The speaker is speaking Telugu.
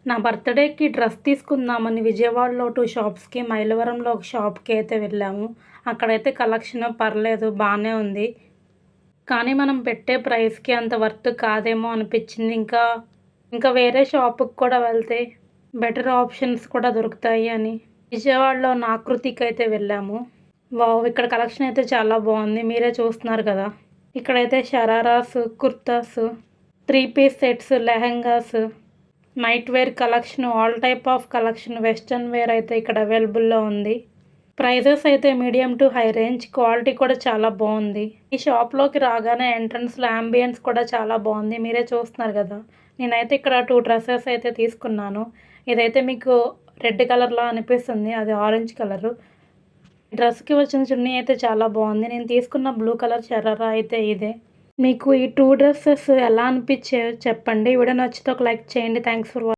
నా బర్త్‌డేకి డ్రెస్ తీసుకుందామని విజయవాడలో 2 షాప్స్‌కి, మైలవరంలో ఒక షాప్‌కి అయితే వెళ్ళాము. అక్కడైతే కలెక్షన్ పర్లేదు బానే ఉంది. కానీ మనం పెట్టే ప్రైస్‌కి అంత వర్త్ కాదేమో అనిపించింది. ఇంకా వేరే షాపుకి కూడా వెళ్తే బెటర్ ఆప్షన్స్ కూడా దొరుకుతాయి అని విజయవాడలో ఆకృతికైతే వెళ్ళాము. వావ్! ఇక్కడ కలెక్షన్ అయితే చాలా బావుంది. మీరే చూస్తున్నారు కదా! ఇక్కడైతే shararas, kurtas, 3 piece sets, lehengas, night wear collection, all type of collection, western wear అయితే ఇక్కడ అవైలబుల్‌లో ఉంది. ప్రైజెస్ అయితే medium to high range. Quality కూడా చాలా బావుంది. ఈ షాప్‌లోకి రాగానే ఎంట్రన్స్‌లో యాంబియన్స్ కూడా చాలా బావుంది. మీరే చూస్తున్నారు కదా! నేనైతే ఇక్కడ 2 డ్రెసెస్ అయితే తీసుకున్నాను. ఇదైతే మీకు రెడ్ కలర్‌లో అనిపిస్తుంది. అది ఆరెంజ్ కలరు. డ్రెస్‌కి వచ్చిన చున్నీ అయితే చాలా బావుంది. నేను తీసుకున్న బ్లూ కలర్ షరారా అయితే ఇదే. మీకు ఈ 2 డ్రెసెస్ ఎలా అనిపించాయో చెప్పండి. వీడియో నచ్చితే ఒక లైక్ చేయండి. Thanks for